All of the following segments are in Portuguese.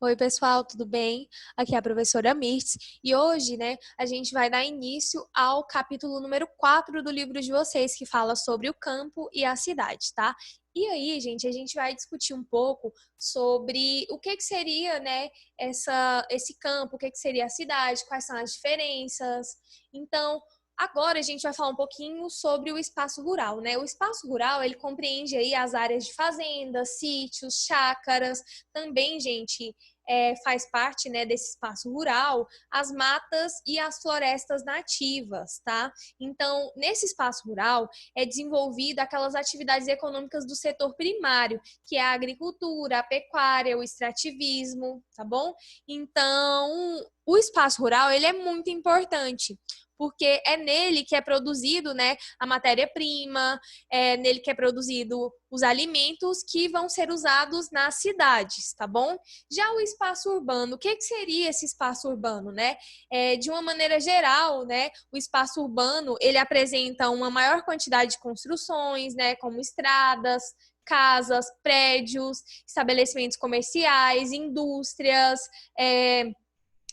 Oi, pessoal, tudo bem? Aqui é a professora Mirtz e hoje, a gente vai dar início ao capítulo número 4 do livro de vocês, que fala sobre o campo e a cidade, tá? E aí, gente, a gente vai discutir um pouco sobre o que seria, esse campo, o que seria a cidade, quais são as diferenças. Então, agora a gente vai falar um pouquinho sobre o espaço rural, né? O espaço rural, ele compreende aí as áreas de fazendas, sítios, chácaras, também, gente, faz parte, né, desse espaço rural, as matas e as florestas nativas, tá? Então, nesse espaço rural é desenvolvida aquelas atividades econômicas do setor primário, que é a agricultura, a pecuária, o extrativismo, tá bom? Então, o espaço rural, ele é muito importante, porque é nele que é produzido, né, a matéria-prima, é nele que é produzido os alimentos que vão ser usados nas cidades, tá bom? Já o espaço urbano, o que seria esse espaço urbano, né? De uma maneira geral, né, o espaço urbano, ele apresenta uma maior quantidade de construções, né, como estradas, casas, prédios, estabelecimentos comerciais, indústrias,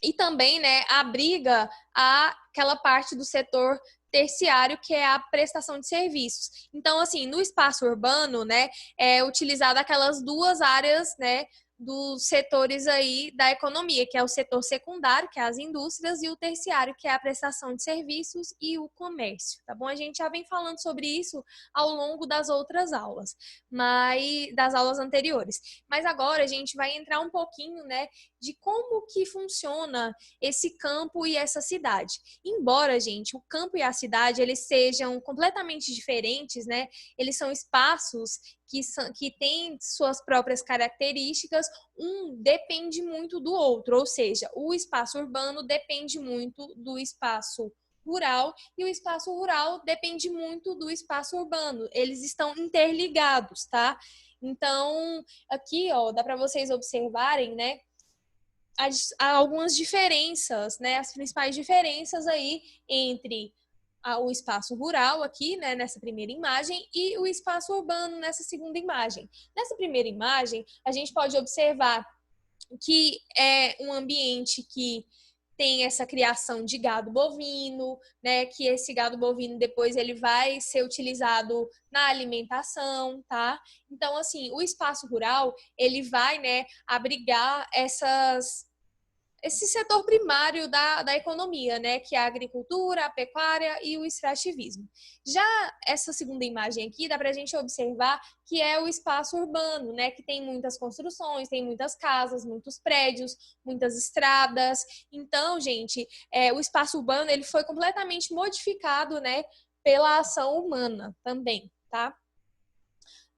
e também, né, abriga aquela parte do setor terciário, que é a prestação de serviços. Então, assim, no espaço urbano, né, é utilizada aquelas duas áreas, né, dos setores aí da economia, que é o setor secundário, que é as indústrias, e o terciário, que é a prestação de serviços e o comércio, tá bom? A gente já vem falando sobre isso ao longo das outras aulas, das aulas anteriores. Mas agora a gente vai entrar um pouquinho, né, de como que funciona esse campo e essa cidade. Embora, gente, o campo e a cidade, eles sejam completamente diferentes, né? Eles são espaços que têm suas próprias características, um depende muito do outro, ou seja, o espaço urbano depende muito do espaço rural e o espaço rural depende muito do espaço urbano. Eles estão interligados, tá? Então, aqui, ó, dá para vocês observarem, né, há algumas diferenças, né? As principais diferenças aí entre o espaço rural aqui, né, nessa primeira imagem, e o espaço urbano nessa segunda imagem. Nessa primeira imagem, a gente pode observar que é um ambiente que tem essa criação de gado bovino, né, que esse gado bovino depois ele vai ser utilizado na alimentação, tá? Então, assim, o espaço rural, ele vai, né, abrigar esse setor primário da economia, né, que é a agricultura, a pecuária e o extrativismo. Já essa segunda imagem aqui, dá para a gente observar que é o espaço urbano, né, que tem muitas construções, tem muitas casas, muitos prédios, muitas estradas. Então, gente, o espaço urbano ele foi completamente modificado, né, pela ação humana também, tá?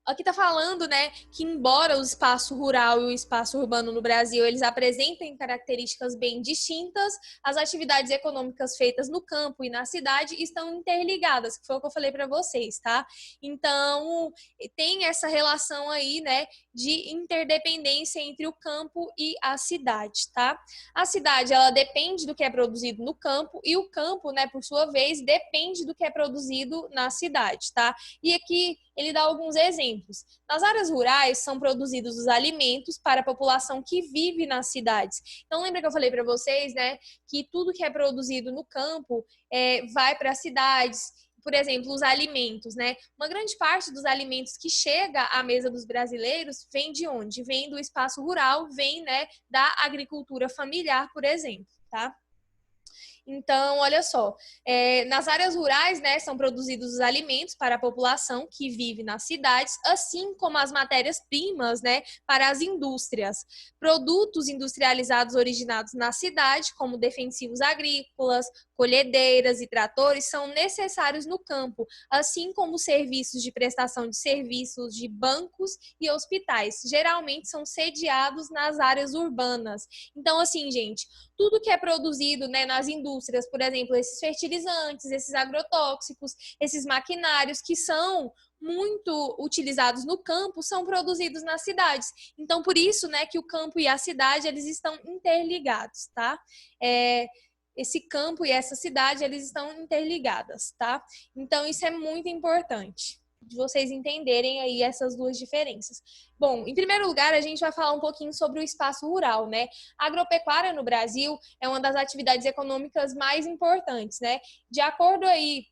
Aqui está falando, né, que embora o espaço rural e o espaço urbano no Brasil eles apresentem características bem distintas, as atividades econômicas feitas no campo e na cidade estão interligadas, que foi o que eu falei para vocês, tá? Então, tem essa relação aí, né, de interdependência entre o campo e a cidade, tá? A cidade, ela depende do que é produzido no campo e o campo, né, por sua vez, depende do que é produzido na cidade, tá? E aqui ele dá alguns exemplos. Nas áreas rurais são produzidos os alimentos para a população que vive nas cidades. Então, lembra que eu falei para vocês, né, que tudo que é produzido no campo vai para as cidades. Por exemplo, os alimentos, né? Uma grande parte dos alimentos que chega à mesa dos brasileiros vem de onde? Vem do espaço rural, vem, né, da agricultura familiar, por exemplo, tá? Então, olha só, nas áreas rurais, né, são produzidos os alimentos para a população que vive nas cidades, assim como as matérias-primas, né, para as indústrias. Produtos industrializados originados na cidade, como defensivos agrícolas, colhedeiras e tratores, são necessários no campo, assim como serviços de prestação de serviços de bancos e hospitais. Geralmente são sediados nas áreas urbanas. Então, assim, gente, tudo que é produzido, né, nas indústrias, por exemplo, esses fertilizantes, esses agrotóxicos, esses maquinários que são muito utilizados no campo, são produzidos nas cidades. Então, por isso, né, que o campo e a cidade, eles estão interligados, tá? Esse campo e essa cidade, eles estão interligadas, tá? Então, isso é muito importante. de vocês entenderem aí essas duas diferenças. Bom, em primeiro lugar, a gente vai falar um pouquinho sobre o espaço rural, né? A agropecuária no Brasil é uma das atividades econômicas mais importantes, né? De acordo aí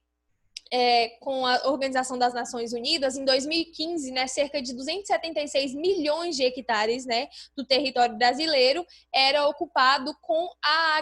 com a Organização das Nações Unidas, em 2015, né, cerca de 276 milhões de hectares, né, do território brasileiro era ocupado com a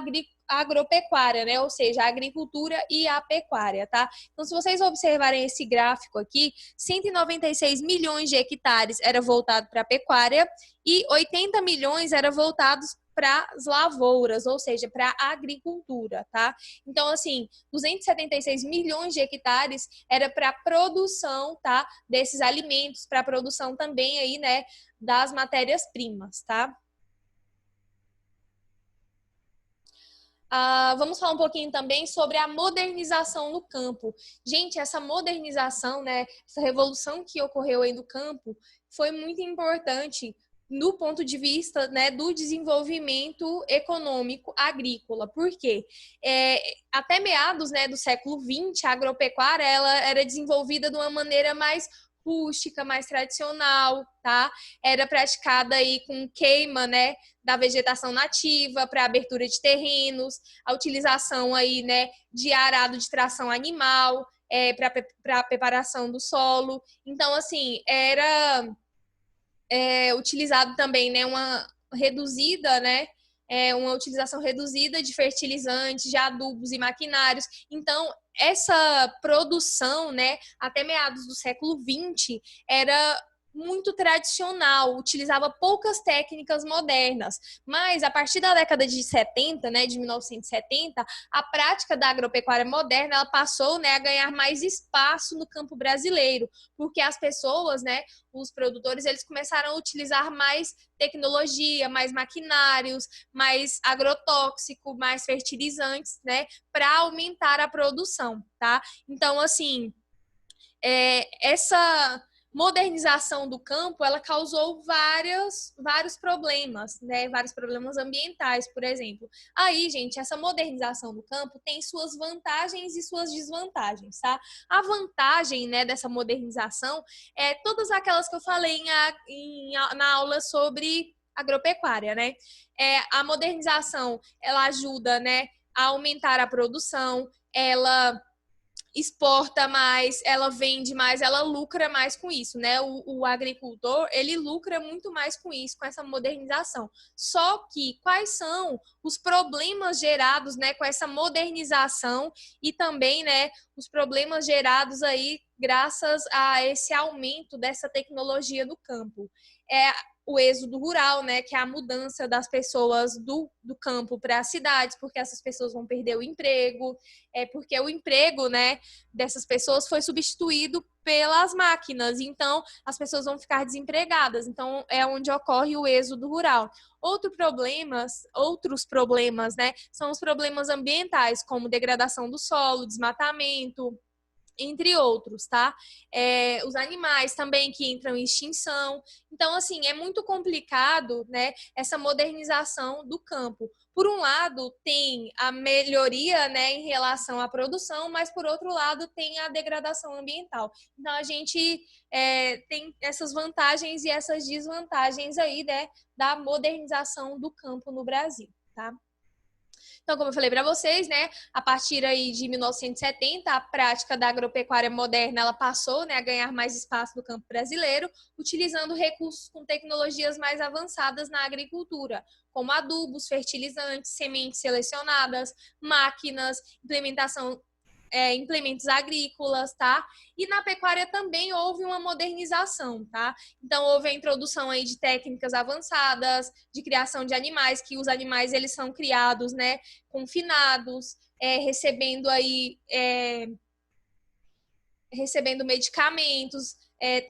agropecuária, né, ou seja, a agricultura e a pecuária, tá? Então, se vocês observarem esse gráfico aqui, 196 milhões de hectares era voltado para a pecuária e 80 milhões era voltados para as lavouras, ou seja, para a agricultura, tá? Então, assim, 276 milhões de hectares era para a produção, tá? Desses alimentos, para a produção também aí, né, das matérias-primas, tá? Vamos falar um pouquinho também sobre a modernização no campo. Gente, essa modernização, né, essa revolução que ocorreu aí no campo foi muito importante no ponto de vista, né, do desenvolvimento econômico agrícola. Por quê? Até meados, né, do século XX, a agropecuária ela era desenvolvida de uma maneira mais rústica, mais tradicional, tá? Era praticada aí com queima, né, da vegetação nativa para abertura de terrenos, a utilização aí, né, de arado de tração animal, para preparação do solo. Então, assim, era utilizado também, né, uma reduzida, né, uma utilização reduzida de fertilizantes, de adubos e maquinários. Então, essa produção, né, até meados do século XX, era muito tradicional, utilizava poucas técnicas modernas. Mas, a partir da década de 70, né, de 1970, a prática da agropecuária moderna ela passou, né, a ganhar mais espaço no campo brasileiro, porque as pessoas, né, os produtores, eles começaram a utilizar mais tecnologia, mais maquinários, mais agrotóxico, mais fertilizantes, né, para aumentar a produção, tá? Então, assim, essa modernização do campo, ela causou vários problemas, né? Vários problemas ambientais, por exemplo. Aí, gente, essa modernização do campo tem suas vantagens e suas desvantagens, tá? A vantagem, né, dessa modernização é todas aquelas que eu falei na aula sobre agropecuária, né? A modernização, ela ajuda, né, a aumentar a produção, ela exporta mais, ela vende mais, ela lucra mais com isso, né? O agricultor, ele lucra muito mais com isso, com essa modernização. Só que quais são os problemas gerados, né, com essa modernização e também, né, os problemas gerados aí graças a esse aumento dessa tecnologia do campo? O êxodo rural, né, que é a mudança das pessoas do campo para as cidades, porque essas pessoas vão perder o emprego, porque o emprego, né, dessas pessoas foi substituído pelas máquinas, então as pessoas vão ficar desempregadas, então é onde ocorre o êxodo rural. Outros problemas, né, são os problemas ambientais, como degradação do solo, desmatamento, entre outros, tá? Os animais também que entram em extinção. Então, assim, é muito complicado, né, essa modernização do campo. Por um lado, tem a melhoria, né, em relação à produção, mas, por outro lado, tem a degradação ambiental. Então, a gente tem essas vantagens e essas desvantagens aí, né, da modernização do campo no Brasil, tá? Então, como eu falei para vocês, né, a partir aí de 1970, a prática da agropecuária moderna ela passou, né, a ganhar mais espaço no campo brasileiro, utilizando recursos com tecnologias mais avançadas na agricultura, como adubos, fertilizantes, sementes selecionadas, máquinas, implementos agrícolas, tá? E na pecuária também houve uma modernização, tá? Então houve a introdução aí de técnicas avançadas, de criação de animais, que os animais eles são criados, né, confinados, recebendo medicamentos,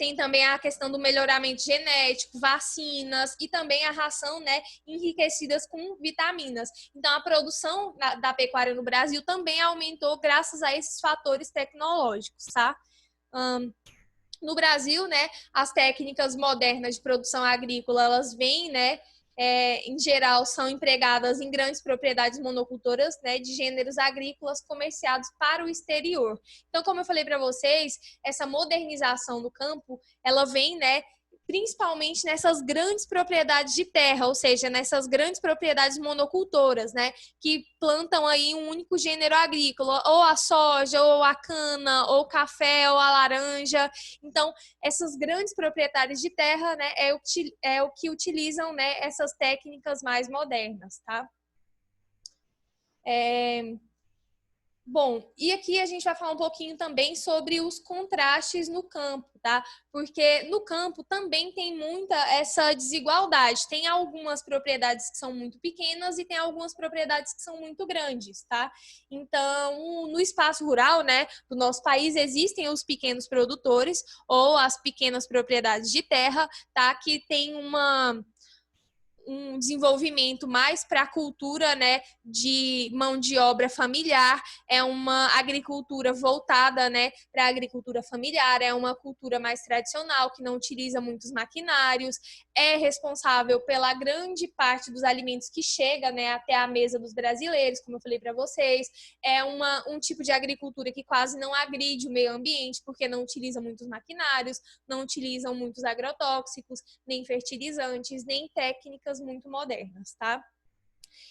tem também a questão do melhoramento genético, vacinas e também a ração, né, enriquecidas com vitaminas. Então, a produção da pecuária no Brasil também aumentou graças a esses fatores tecnológicos, tá? No Brasil, né, as técnicas modernas de produção agrícola, elas vêm, né, em geral, são empregadas em grandes propriedades monocultoras, né, de gêneros agrícolas comerciados para o exterior. Então, como eu falei para vocês, essa modernização do campo, ela vem, né, principalmente nessas grandes propriedades de terra, ou seja, nessas grandes propriedades monocultoras, né, que plantam aí um único gênero agrícola, ou a soja, ou a cana, ou o café, ou a laranja. Então, essas grandes proprietários de terra, né, é o que utilizam, né, essas técnicas mais modernas, tá? Bom, e aqui a gente vai falar um pouquinho também sobre os contrastes no campo, tá? Porque no campo também tem muita essa desigualdade. Tem algumas propriedades que são muito pequenas e tem algumas propriedades que são muito grandes, tá? Então, no espaço rural, né, do nosso país, existem os pequenos produtores ou as pequenas propriedades de terra, tá? Que tem um desenvolvimento mais para a cultura, né, de mão de obra familiar, é uma agricultura voltada, né, para a agricultura familiar, é uma cultura mais tradicional, que não utiliza muitos maquinários, é responsável pela grande parte dos alimentos que chega, né, até a mesa dos brasileiros, como eu falei para vocês, é um tipo de agricultura que quase não agride o meio ambiente, porque não utiliza muitos maquinários, não utilizam muitos agrotóxicos, nem fertilizantes, nem técnicas muito modernas, tá?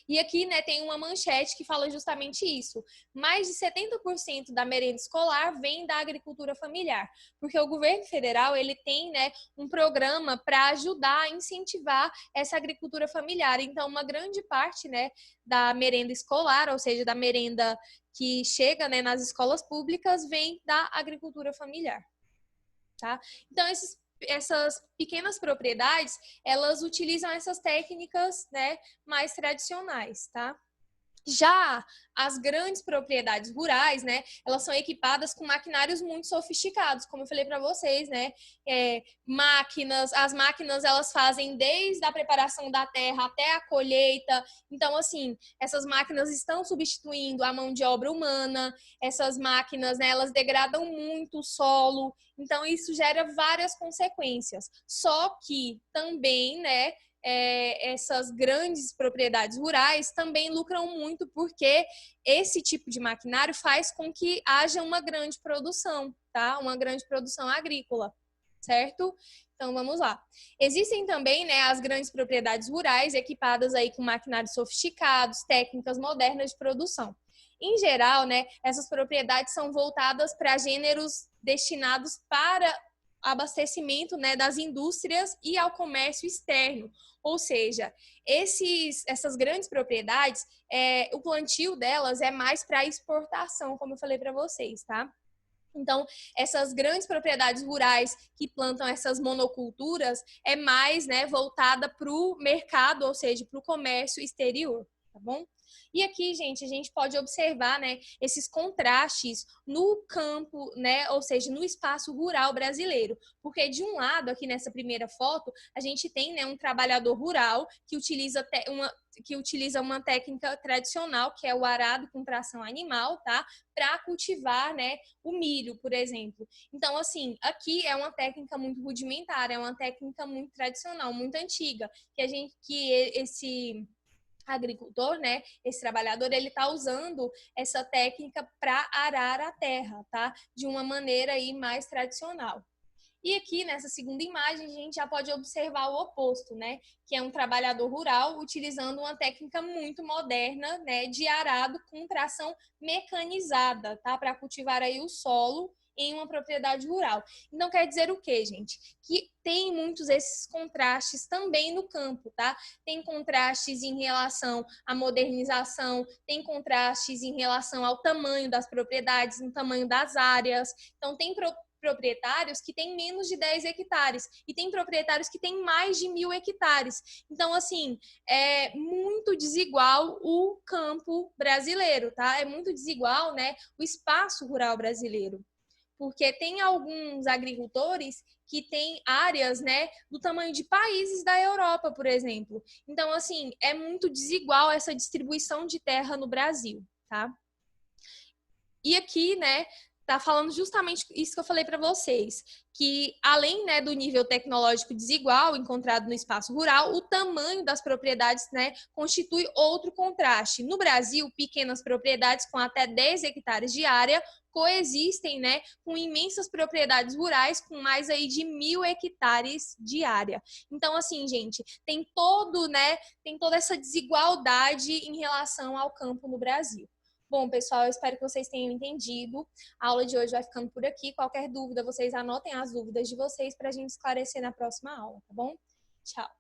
E aqui, né, tem uma manchete que fala justamente isso. Mais de 70% da merenda escolar vem da agricultura familiar, porque o governo federal, ele tem, né, um programa para ajudar a incentivar essa agricultura familiar. Então, uma grande parte, né, da merenda escolar, ou seja, da merenda que chega, né, nas escolas públicas, vem da agricultura familiar, tá? Então, essas pequenas propriedades, elas utilizam essas técnicas, né, mais tradicionais, tá? Já as grandes propriedades rurais, né, elas são equipadas com maquinários muito sofisticados, como eu falei para vocês, né, as máquinas elas fazem desde a preparação da terra até a colheita. Então, assim, essas máquinas estão substituindo a mão de obra humana, essas máquinas, né, elas degradam muito o solo, então isso gera várias consequências. Só que também, né, essas grandes propriedades rurais também lucram muito porque esse tipo de maquinário faz com que haja uma grande produção, tá? Uma grande produção agrícola, certo? Então, vamos lá. Existem também, né, as grandes propriedades rurais equipadas aí com maquinários sofisticados, técnicas modernas de produção. Em geral, né, essas propriedades são voltadas para gêneros destinados para abastecimento, né, das indústrias e ao comércio externo. Ou seja, essas grandes propriedades, o plantio delas é mais para exportação, como eu falei para vocês, tá? Então, essas grandes propriedades rurais que plantam essas monoculturas é mais, né, voltada para o mercado, ou seja, para o comércio exterior, tá bom? E aqui, gente, a gente pode observar, né, esses contrastes no campo, né, ou seja, no espaço rural brasileiro. Porque, de um lado, aqui nessa primeira foto, a gente tem, né, um trabalhador rural que utiliza uma técnica tradicional, que é o arado com tração animal, tá? Para cultivar, né, o milho, por exemplo. Então, assim, aqui é uma técnica muito rudimentar, é uma técnica muito tradicional, muito antiga, que esse agricultor, né, esse trabalhador, ele está usando essa técnica para arar a terra, tá? De uma maneira aí mais tradicional. E aqui, nessa segunda imagem, a gente já pode observar o oposto, né? Que é um trabalhador rural utilizando uma técnica muito moderna, né? De arado com tração mecanizada, tá? Para cultivar aí o solo em uma propriedade rural. Então, quer dizer o quê, gente? Que tem muitos esses contrastes também no campo, tá? Tem contrastes em relação à modernização, tem contrastes em relação ao tamanho das propriedades, no tamanho das áreas. Então, tem proprietários que têm menos de 10 hectares e tem proprietários que têm mais de 1.000 hectares. Então, assim, é muito desigual o campo brasileiro, tá? É muito desigual, né, o espaço rural brasileiro. Porque tem alguns agricultores que têm áreas, né, do tamanho de países da Europa, por exemplo. Então, assim, é muito desigual essa distribuição de terra no Brasil, tá? E aqui, né, tá falando justamente isso que eu falei para vocês, que além, né, do nível tecnológico desigual encontrado no espaço rural, o tamanho das propriedades, né, constitui outro contraste. No Brasil, pequenas propriedades com até 10 hectares de área coexistem, né, com imensas propriedades rurais com mais aí de 1.000 hectares de área. Então, assim, gente, tem toda essa desigualdade em relação ao campo no Brasil. Bom, pessoal, eu espero que vocês tenham entendido. A aula de hoje vai ficando por aqui. Qualquer dúvida, vocês anotem as dúvidas de vocês para a gente esclarecer na próxima aula, tá bom? Tchau!